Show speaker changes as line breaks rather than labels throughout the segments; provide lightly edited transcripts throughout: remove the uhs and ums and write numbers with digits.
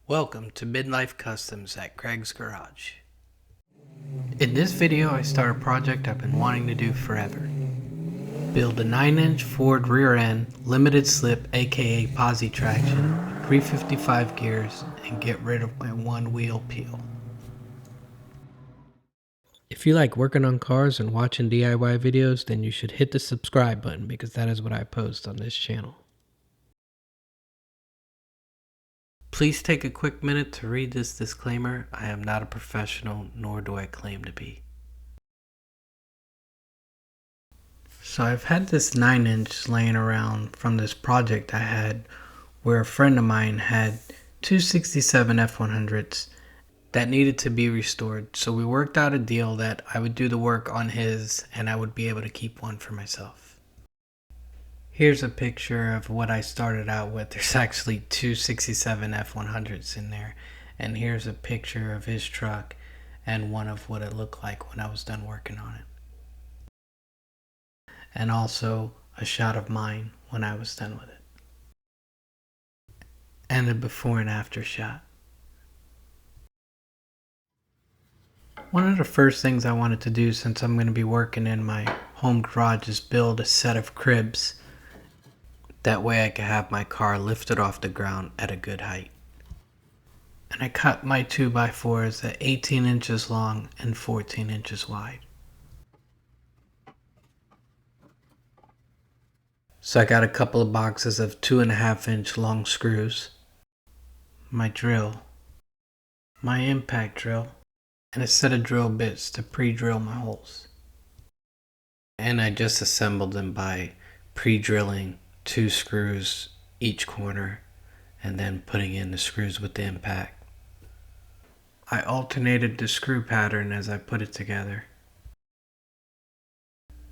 Welcome to Midlife Customs at Craig's Garage. In this video I start a project I've been wanting to do forever. Build a 9-inch Ford rear end, limited slip aka posi traction, 355 gears, and get rid of my one wheel peel. If you like working on cars and watching DIY videos, then you should hit the subscribe button because that is what I post on this channel. Please take a quick minute to read this disclaimer. I am not a professional, nor do I claim to be. So I've had this 9-inch laying around from this project I had where a friend of mine had two 67 F100s that needed to be restored. So we worked out a deal that I would do the work on his and I would be able to keep one for myself. Here's a picture of what I started out with. There's actually two 67 F100s in there. And here's a picture of his truck and one of what it looked like when I was done working on it. And also a shot of mine when I was done with it. And a before and after shot. One of the first things I wanted to do, since I'm going to be working in my home garage, is build a set of cribs. That way I could have my car lifted off the ground at a good height. And I cut my 2x4s at 18 inches long and 14 inches wide. So I got a couple of boxes of 2.5-inch long screws, my drill, my impact drill, and a set of drill bits to pre-drill my holes. And I just assembled them by pre-drilling 2 screws each corner and then putting in the screws with the impact. I alternated the screw pattern as I put it together.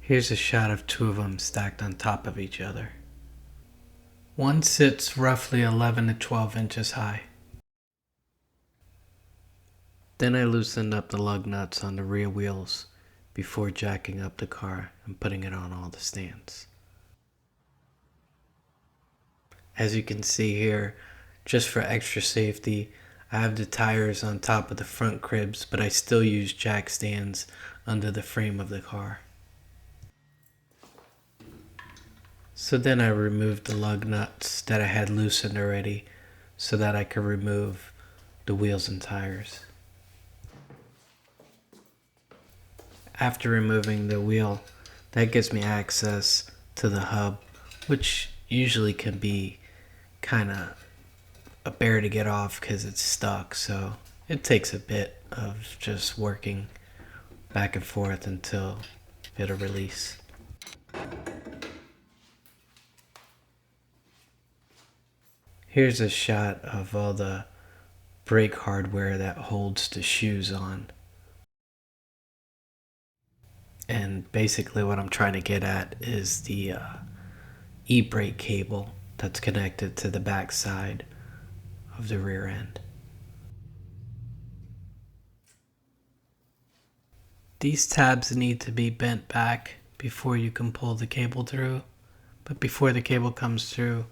Here's a shot of 2 of them stacked on top of each other. One sits roughly 11 to 12 inches high. Then I loosened up the lug nuts on the rear wheels before jacking up the car and putting it on all the stands. As you can see here, just for extra safety, I have the tires on top of the front cribs, but I still use jack stands under the frame of the car. So then I removed the lug nuts that I had loosened already so that I could remove the wheels and tires. After removing the wheel, that gives me access to the hub, which usually can be kind of a bear to get off because it's stuck, so it takes a bit of just working back and forth until it'll release. Here's a shot of all the brake hardware that holds the shoes on. And basically what I'm trying to get at is the e-brake cable that's connected to the back side of the rear end. These tabs need to be bent back before you can pull the cable through, but before the cable comes through,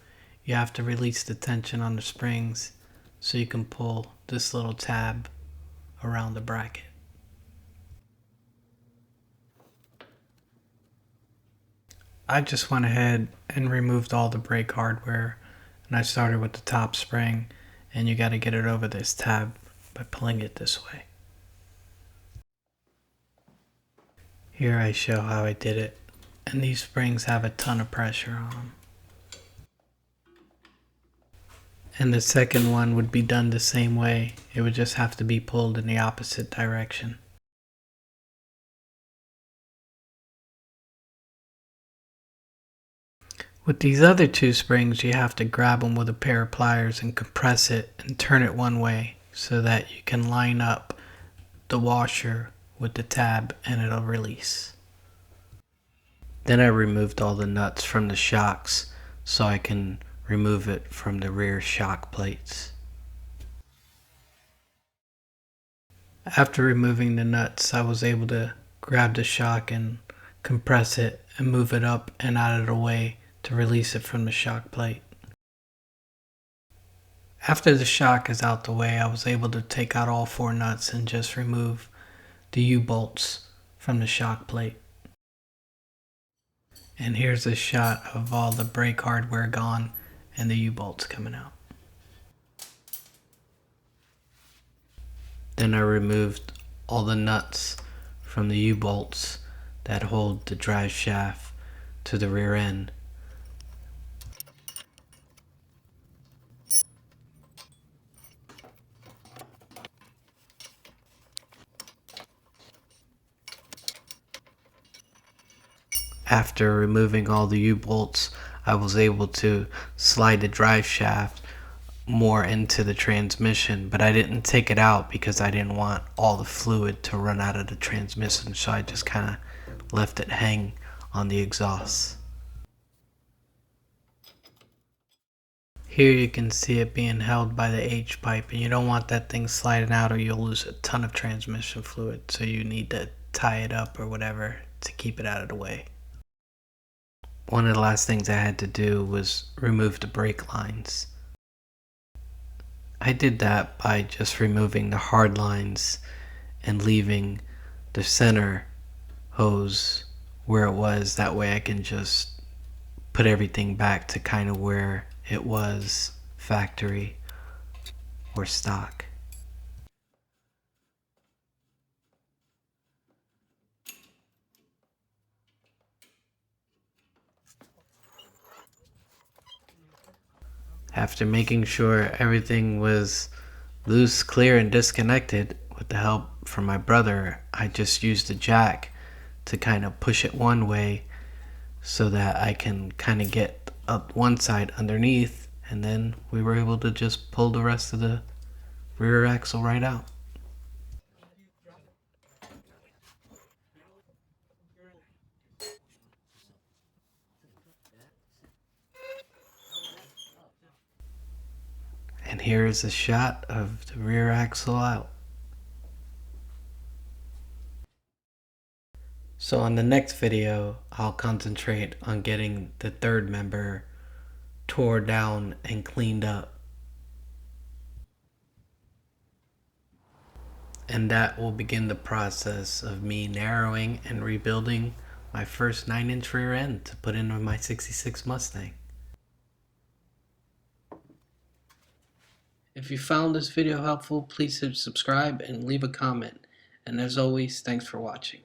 you have to release the tension on the springs so you can pull this little tab around the bracket. I just went ahead and removed all the brake hardware, and I started with the top spring, and you got to get it over this tab by pulling it this way. Here I show how I did it, and these springs have a ton of pressure on them. And the second one would be done the same way. It would just have to be pulled in the opposite direction. With these other 2 springs, you have to grab them with a pair of pliers and compress it and turn it one way so that you can line up the washer with the tab and it'll release. Then I removed all the nuts from the shocks so I can remove it from the rear shock plates. After removing the nuts, I was able to grab the shock and compress it and move it up and out of the way to release it from the shock plate. After the shock is out the way, I was able to take out all 4 nuts and just remove the U-bolts from the shock plate. And here's a shot of all the brake hardware gone and the U-bolts coming out. Then I removed all the nuts from the U-bolts that hold the drive shaft to the rear end. After removing all the U-bolts, I was able to slide the drive shaft more into the transmission, but I didn't take it out because I didn't want all the fluid to run out of the transmission, so I just kind of left it hang on the exhaust. Here you can see it being held by the H-pipe, and you don't want that thing sliding out or you'll lose a ton of transmission fluid, so you need to tie it up or whatever to keep it out of the way. One of the last things I had to do was remove the brake lines. I did that by just removing the hard lines and leaving the center hose where it was. That way I can just put everything back to kind of where it was factory or stock. After making sure everything was loose, clear, and disconnected with the help from my brother, I just used the jack to kind of push it one way so that I can kind of get up one side underneath, and then we were able to just pull the rest of the rear axle right out. And here is a shot of the rear axle out. So on the next video, I'll concentrate on getting the third member tore down and cleaned up. And that will begin the process of me narrowing and rebuilding my first 9-inch rear end to put in my 66 Mustang. If you found this video helpful, please hit subscribe and leave a comment. And as always, thanks for watching.